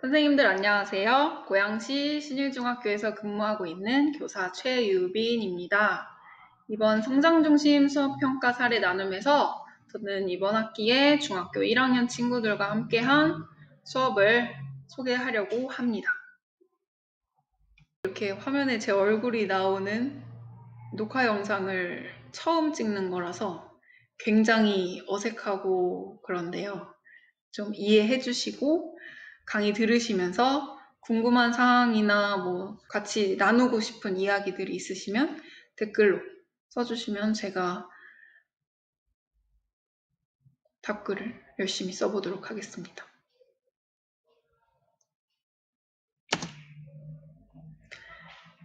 선생님들 안녕하세요. 고양시 신일중학교에서 근무하고 있는 교사 최유빈입니다. 이번 성장중심 수업평가 사례 나눔에서 저는 이번 학기에 중학교 1학년 친구들과 함께한 수업을 소개하려고 합니다. 이렇게 화면에 제 얼굴이 나오는 녹화 영상을 처음 찍는 거라서 굉장히 어색하고 그런데요. 좀 이해해 주시고 강의 들으시면서 궁금한 사항이나 같이 나누고 싶은 이야기들이 있으시면 댓글로 써주시면 제가 답글을 열심히 써보도록 하겠습니다.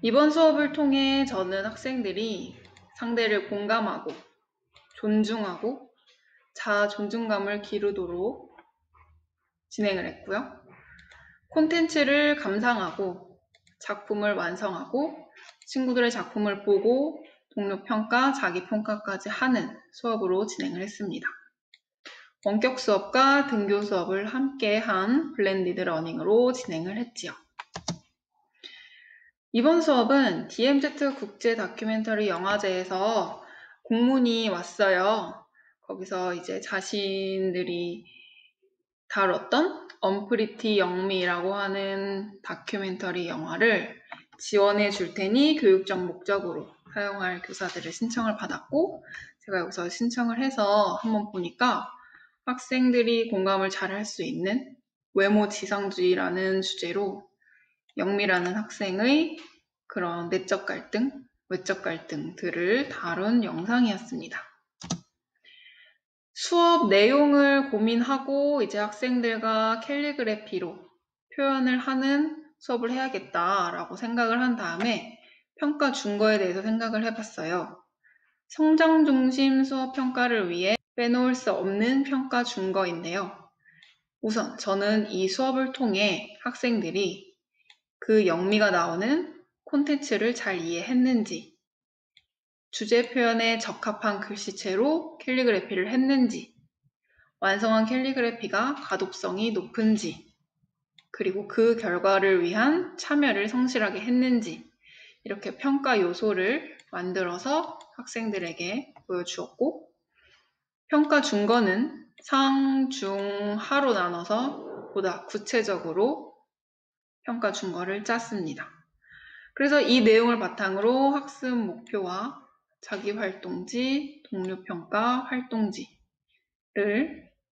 이번 수업을 통해 저는 학생들이 상대를 공감하고 존중하고 자아 존중감을 기르도록 진행을 했고요. 콘텐츠를 감상하고 작품을 완성하고 친구들의 작품을 보고 동료평가, 자기평가까지 하는 수업으로 진행을 했습니다. 원격 수업과 등교 수업을 함께한 블렌디드 러닝으로 진행을 했지요. 이번 수업은 DMZ 국제 다큐멘터리 영화제에서 공문이 왔어요. 거기서 이제 자신들이 다뤘던 언프리티 영미라고 하는 다큐멘터리 영화를 지원해 줄 테니 교육적 목적으로 사용할 교사들을 신청을 받았고 제가 여기서 신청을 해서 한번 보니까 학생들이 공감을 잘 할 수 있는 외모 지상주의라는 주제로 영미라는 학생의 그런 내적 갈등, 외적 갈등들을 다룬 영상이었습니다. 수업 내용을 고민하고 이제 학생들과 캘리그래피로 표현을 하는 수업을 해야겠다라고 생각을 한 다음에 평가 준거에 대해서 생각을 해봤어요. 성장 중심 수업 평가를 위해 빼놓을 수 없는 평가 준거인데요. 우선 저는 이 수업을 통해 학생들이 그 영미가 나오는 콘텐츠를 잘 이해했는지, 주제 표현에 적합한 글씨체로 캘리그래피를 했는지, 완성한 캘리그래피가 가독성이 높은지, 그리고 그 결과를 위한 참여를 성실하게 했는지 이렇게 평가 요소를 만들어서 학생들에게 보여주었고 평가 준거는 상, 중, 하로 나눠서 보다 구체적으로 평가 준거를 짰습니다. 그래서 이 내용을 바탕으로 학습 목표와 자기활동지, 동료평가 활동지를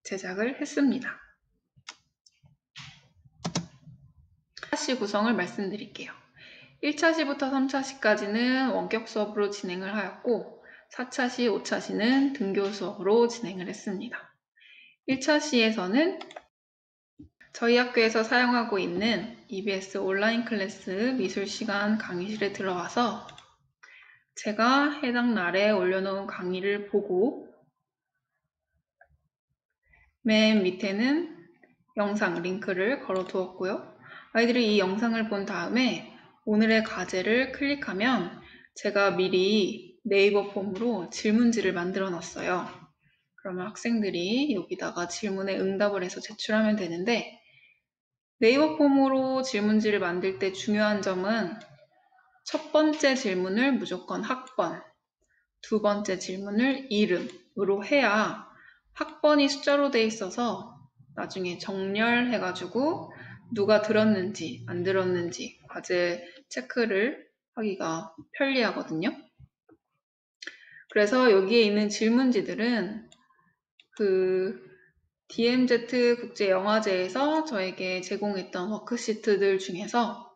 제작을 했습니다. 1차 시 구성을 말씀드릴게요. 1차 시부터 3차 시까지는 원격 수업으로 진행을 하였고 4차 시, 5차 시는 등교 수업으로 진행을 했습니다. 1차 시에서는 저희 학교에서 사용하고 있는 EBS 온라인 클래스 미술시간 강의실에 들어와서 제가 해당 날에 올려놓은 강의를 보고 맨 밑에는 영상 링크를 걸어두었고요. 아이들이 이 영상을 본 다음에 오늘의 과제를 클릭하면 제가 미리 네이버 폼으로 질문지를 만들어 놨어요. 그러면 학생들이 여기다가 질문에 응답을 해서 제출하면 되는데 네이버 폼으로 질문지를 만들 때 중요한 점은 첫 번째 질문을 무조건 학번, 두 번째 질문을 이름으로 해야 학번이 숫자로 돼 있어서 나중에 정렬해가지고 누가 들었는지 안 들었는지 과제 체크를 하기가 편리하거든요. 그래서 여기에 있는 질문지들은 그 DMZ 국제영화제에서 저에게 제공했던 워크시트들 중에서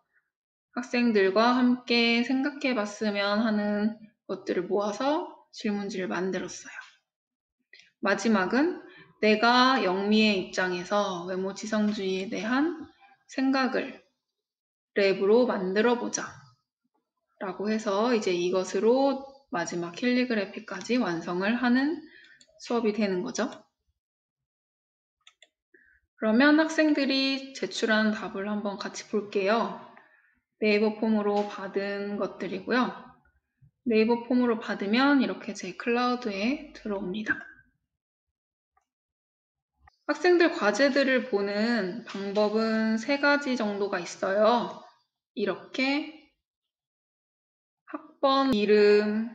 학생들과 함께 생각해 봤으면 하는 것들을 모아서 질문지를 만들었어요. 마지막은 내가 영미의 입장에서 외모 지상주의에 대한 생각을 랩으로 만들어 보자 라고 해서 이제 이것으로 마지막 캘리그래피까지 완성을 하는 수업이 되는 거죠. 그러면 학생들이 제출한 답을 한번 같이 볼게요. 네이버 폼으로 받은 것들이고요. 네이버 폼으로 받으면 이렇게 제 클라우드에 들어옵니다. 학생들 과제들을 보는 방법은 3가지 정도가 있어요. 이렇게 학번 이름,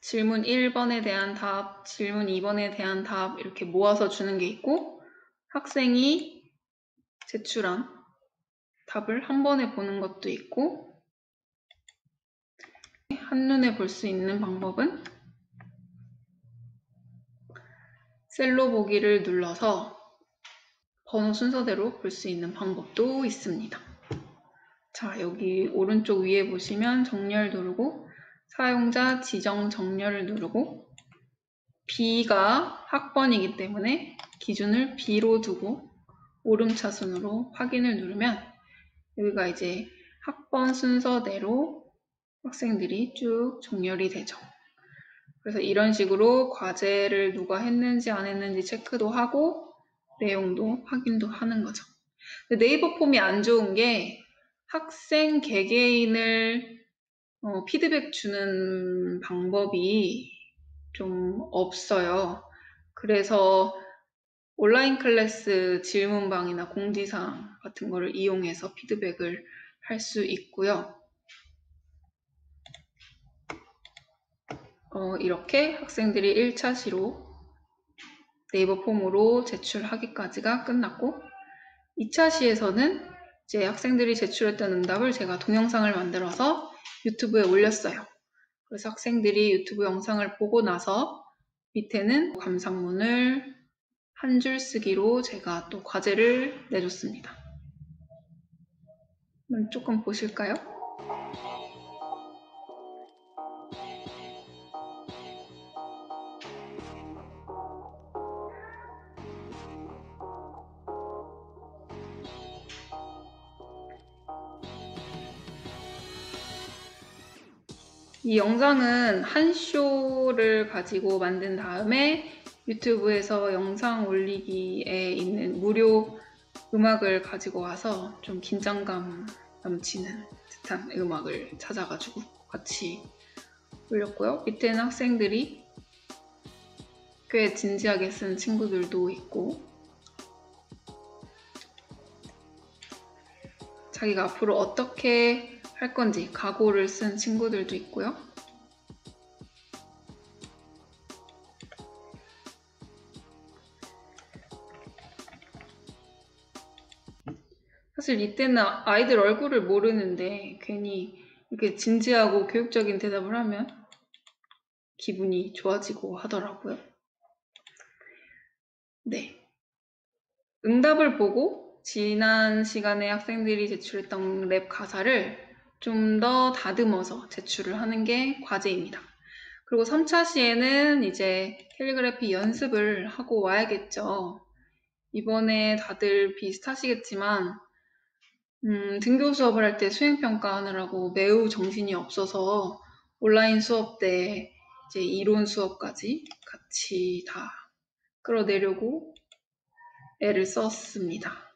질문 1번에 대한 답, 질문 2번에 대한 답 이렇게 모아서 주는 게 있고, 학생이 제출한 답을 한 번에 보는 것도 있고, 한눈에 볼 수 있는 방법은 셀로 보기를 눌러서 번호 순서대로 볼 수 있는 방법도 있습니다. 자, 여기 오른쪽 위에 보시면 정렬 누르고 사용자 지정 정렬을 누르고 B가 학번이기 때문에 기준을 B로 두고 오름차순으로 확인을 누르면 여기가 이제 학번 순서대로 학생들이 쭉 정렬이 되죠. 그래서 이런 식으로 과제를 누가 했는지 안 했는지 체크도 하고 내용도 확인도 하는 거죠. 네이버 폼이 안 좋은 게 학생 개개인을 피드백 주는 방법이 좀 없어요. 그래서 온라인 클래스 질문방이나 공지사항 같은 거를 이용해서 피드백을 할 수 있고요. 이렇게 학생들이 1차 시로 네이버 폼으로 제출하기까지가 끝났고 2차 시에서는 이제 학생들이 제출했던 응답을 제가 동영상을 만들어서 유튜브에 올렸어요. 그래서 학생들이 유튜브 영상을 보고 나서 밑에는 감상문을 한 줄 쓰기로 제가 또 과제를 내줬습니다. 조금 보실까요? 이 영상은 한 쇼를 가지고 만든 다음에 유튜브에서 영상 올리기에 있는 무료 음악을 가지고 와서 좀 긴장감 넘치는 듯한 음악을 찾아가지고 같이 올렸고요. 밑에는 학생들이 꽤 진지하게 쓴 친구들도 있고 자기가 앞으로 어떻게 할 건지 각오를 쓴 친구들도 있고요. 사실 이때는 아이들 얼굴을 모르는데 괜히 이렇게 진지하고 교육적인 대답을 하면 기분이 좋아지고 하더라고요. 네. 응답을 보고 지난 시간에 학생들이 제출했던 랩 가사를 좀 더 다듬어서 제출을 하는 게 과제입니다. 그리고 3차 시에는 이제 캘리그래피 연습을 하고 와야겠죠. 이번에 다들 비슷하시겠지만 등교 수업을 할 때 수행평가 하느라고 매우 정신이 없어서 온라인 수업 때 이제 이론 수업까지 같이 다 끌어내려고 애를 썼습니다.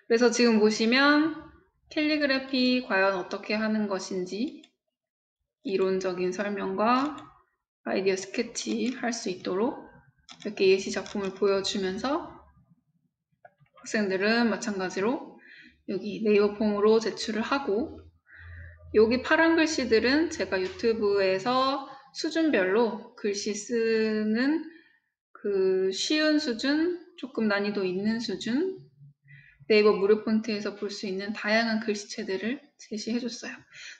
그래서 지금 보시면 캘리그래피 과연 어떻게 하는 것인지 이론적인 설명과 아이디어 스케치 할 수 있도록 이렇게 예시 작품을 보여주면서 학생들은 마찬가지로 여기 네이버 폼으로 제출을 하고 여기 파란 글씨들은 제가 유튜브에서 수준별로 글씨 쓰는 그 쉬운 수준, 조금 난이도 있는 수준, 네이버 무료 폰트에서 볼 수 있는 다양한 글씨체들을 제시해줬어요.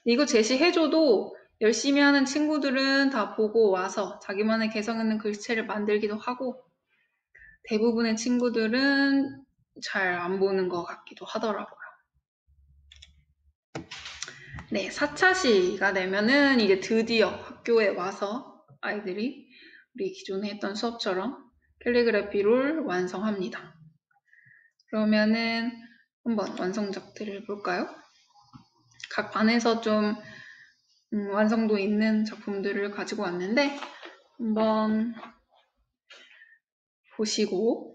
이거 제시해줘도 열심히 하는 친구들은 다 보고 와서 자기만의 개성 있는 글씨체를 만들기도 하고 대부분의 친구들은 잘 안 보는 것 같기도 하더라고요. 네, 4차 시가 되면은 이제 드디어 학교에 와서 아이들이 우리 기존에 했던 수업처럼 캘리그래피를 완성합니다. 그러면은 한번 완성작들을 볼까요? 각 반에서 좀 완성도 있는 작품들을 가지고 왔는데 한번 보시고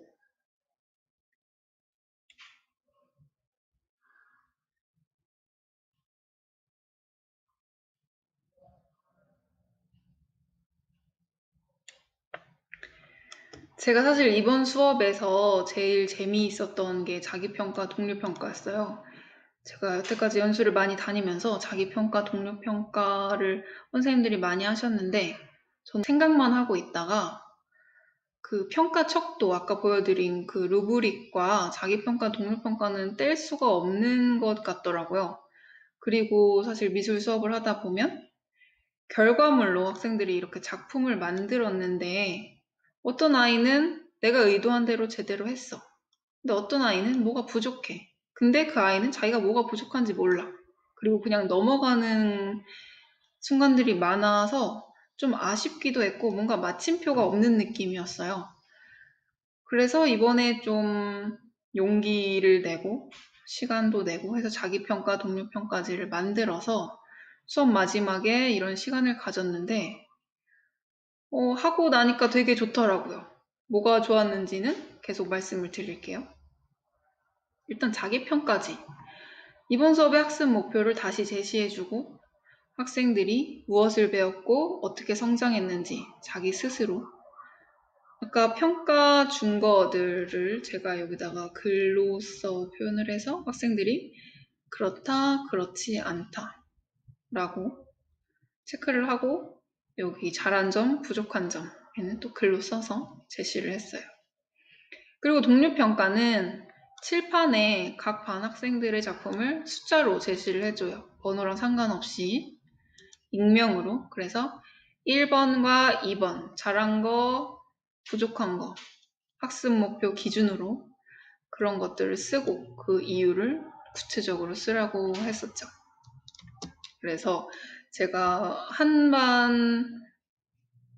제가 사실 이번 수업에서 제일 재미있었던 게 자기평가, 동료평가였어요. 제가 여태까지 연수를 많이 다니면서 자기평가, 동료평가를 선생님들이 많이 하셨는데 저는 생각만 하고 있다가 그 평가척도 아까 보여드린 그 루브릭과 자기평가, 동료평가는 뗄 수가 없는 것 같더라고요. 그리고 사실 미술 수업을 하다 보면 결과물로 학생들이 이렇게 작품을 만들었는데 어떤 아이는 내가 의도한 대로 제대로 했어. 근데 어떤 아이는 뭐가 부족해. 근데 그 아이는 자기가 뭐가 부족한지 몰라. 그리고 그냥 넘어가는 순간들이 많아서 좀 아쉽기도 했고 뭔가 마침표가 없는 느낌이었어요. 그래서 이번에 좀 용기를 내고 시간도 내고 해서 자기평가, 동료평가지를 만들어서 수업 마지막에 이런 시간을 가졌는데 하고 나니까 되게 좋더라고요. 뭐가 좋았는지는 계속 말씀을 드릴게요. 일단 자기평가지. 이번 수업의 학습 목표를 다시 제시해주고 학생들이 무엇을 배웠고 어떻게 성장했는지 자기 스스로 아까 평가 준 거들을 제가 여기다가 글로써 표현을 해서 학생들이 그렇다, 그렇지 않다 라고 체크를 하고 여기 잘한 점, 부족한 점에는 또 글로 써서 제시를 했어요. 그리고 동료평가는 칠판에 각 반 학생들의 작품을 숫자로 제시를 해줘요. 번호랑 상관없이 익명으로. 그래서 1번과 2번 잘한 거, 부족한 거 학습 목표 기준으로 그런 것들을 쓰고 그 이유를 구체적으로 쓰라고 했었죠. 그래서 제가 한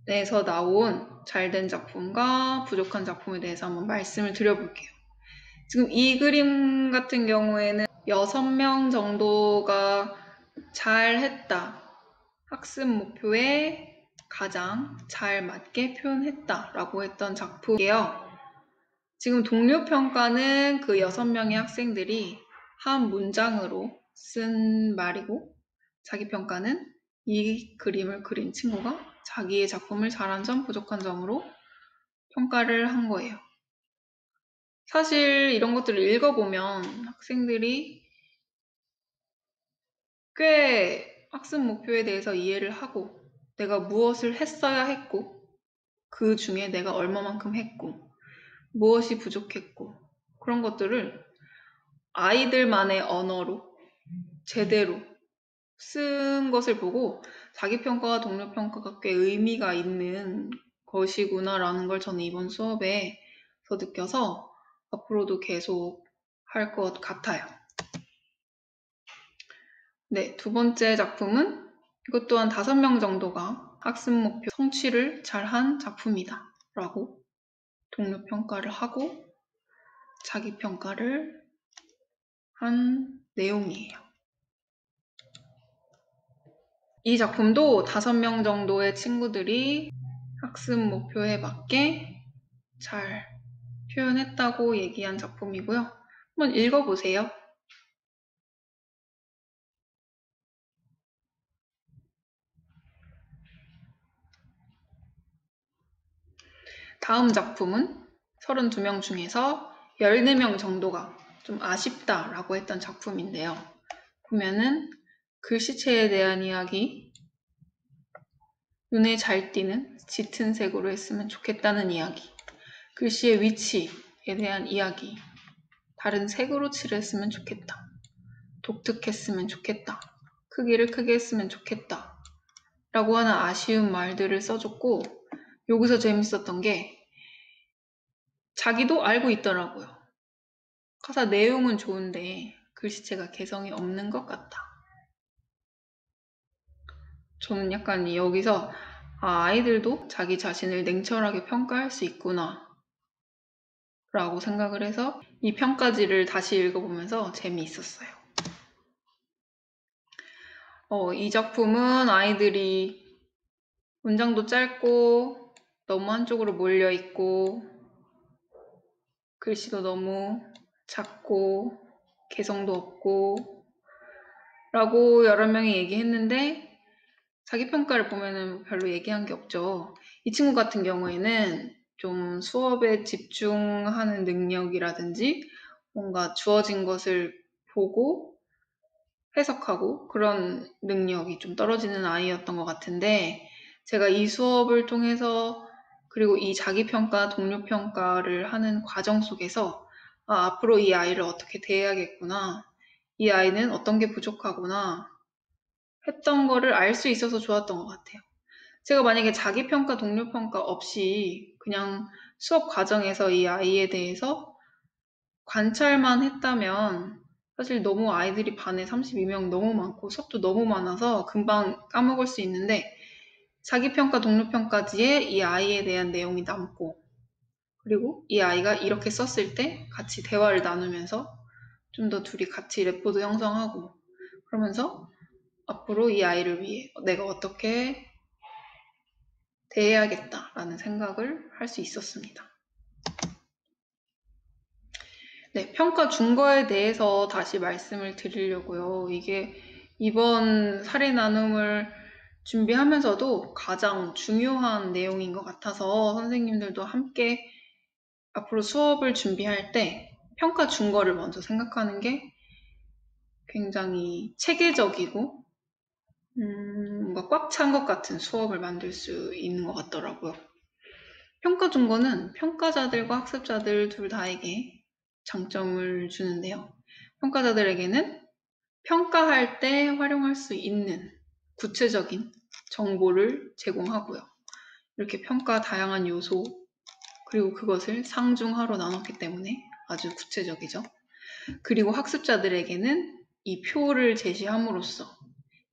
반에서 나온 잘된 작품과 부족한 작품에 대해서 한번 말씀을 드려볼게요. 지금 이 그림 같은 경우에는 6명 정도가 잘했다. 학습 목표에 가장 잘 맞게 표현했다라고 했던 작품이에요. 지금 동료평가는 그 6명의 학생들이 한 문장으로 쓴 말이고 자기평가는 이 그림을 그린 친구가 자기의 작품을 잘한 점, 부족한 점으로 평가를 한 거예요. 사실 이런 것들을 읽어보면 학생들이 꽤 학습 목표에 대해서 이해를 하고 내가 무엇을 했어야 했고 그 중에 내가 얼마만큼 했고 무엇이 부족했고 그런 것들을 아이들만의 언어로 제대로 쓴 것을 보고 자기평가와 동료평가가 꽤 의미가 있는 것이구나라는 걸 저는 이번 수업에서 느껴서 앞으로도 계속 할 것 같아요. 네, 두 번째 작품은 이것 또한 5명 정도가 학습 목표 성취를 잘한 작품이다 라고 동료평가를 하고 자기평가를 한 내용이에요. 이 작품도 5명 정도의 친구들이 학습 목표에 맞게 잘 표현했다고 얘기한 작품이고요. 한번 읽어보세요. 다음 작품은 32명 중에서 14명 정도가 좀 아쉽다라고 했던 작품인데요. 보면은 글씨체에 대한 이야기, 눈에 잘 띄는 짙은 색으로 했으면 좋겠다는 이야기, 글씨의 위치에 대한 이야기, 다른 색으로 칠했으면 좋겠다, 독특했으면 좋겠다, 크기를 크게 했으면 좋겠다 라고 하는 아쉬운 말들을 써줬고 여기서 재밌었던 게 자기도 알고 있더라고요. 가사 내용은 좋은데 글씨체가 개성이 없는 것 같다. 저는 약간 여기서 아이들도 자기 자신을 냉철하게 평가할 수 있구나 라고 생각을 해서 이 평가지를 다시 읽어보면서 재미있었어요. 이 작품은 아이들이 문장도 짧고 너무 한쪽으로 몰려있고 글씨도 너무 작고 개성도 없고 라고 여러 명이 얘기했는데 자기평가를 보면은 별로 얘기한 게 없죠. 이 친구 같은 경우에는 좀 수업에 집중하는 능력이라든지 뭔가 주어진 것을 보고 해석하고 그런 능력이 좀 떨어지는 아이였던 것 같은데 제가 이 수업을 통해서 그리고 이 자기평가, 동료평가를 하는 과정 속에서 앞으로 이 아이를 어떻게 대해야겠구나, 이 아이는 어떤 게 부족하구나 했던 거를 알 수 있어서 좋았던 것 같아요. 제가 만약에 자기평가, 동료평가 없이 그냥 수업 과정에서 이 아이에 대해서 관찰만 했다면 사실 너무 아이들이 반에 32명 너무 많고 수업도 너무 많아서 금방 까먹을 수 있는데 자기평가, 동료평가지에 이 아이에 대한 내용이 남고 그리고 이 아이가 이렇게 썼을 때 같이 대화를 나누면서 좀 더 둘이 같이 래포도 형성하고 그러면서 앞으로 이 아이를 위해 내가 어떻게 대해야겠다라는 생각을 할 수 있었습니다. 네, 평가 준 거에 대해서 다시 말씀을 드리려고요. 이게 이번 사례 나눔을 준비하면서도 가장 중요한 내용인 것 같아서 선생님들도 함께 앞으로 수업을 준비할 때 평가 준 거를 먼저 생각하는 게 굉장히 체계적이고 뭔가 꽉 찬 것 같은 수업을 만들 수 있는 것 같더라고요. 평가 준 거는 평가자들과 학습자들 둘 다에게 장점을 주는데요. 평가자들에게는 평가할 때 활용할 수 있는 구체적인 정보를 제공하고요. 이렇게 평가 다양한 요소 그리고 그것을 상중하로 나눴기 때문에 아주 구체적이죠. 그리고 학습자들에게는 이 표를 제시함으로써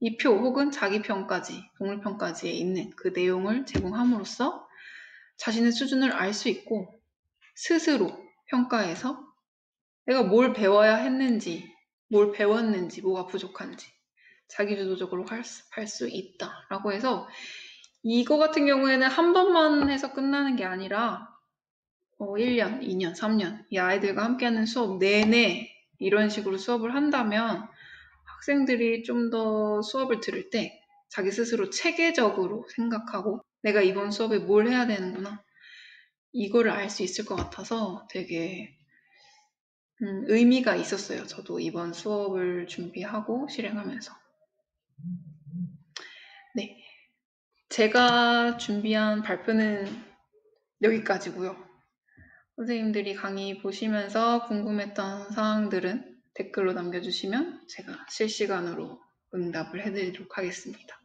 이 표 혹은 자기평가지, 동물평가지에 있는 그 내용을 제공함으로써 자신의 수준을 알 수 있고 스스로 평가해서 내가 뭘 배워야 했는지, 뭘 배웠는지, 뭐가 부족한지 자기주도적으로 할 수 있다라고 해서 이거 같은 경우에는 한 번만 해서 끝나는 게 아니라 1년, 2년, 3년 이 아이들과 함께하는 수업 내내 이런 식으로 수업을 한다면 학생들이 좀 더 수업을 들을 때 자기 스스로 체계적으로 생각하고 내가 이번 수업에 뭘 해야 되는구나 이거를 알 수 있을 것 같아서 되게 의미가 있었어요. 저도 이번 수업을 준비하고 실행하면서. 네, 제가 준비한 발표는 여기까지고요. 선생님들이 강의 보시면서 궁금했던 사항들은 댓글로 남겨주시면 제가 실시간으로 응답을 해드리도록 하겠습니다.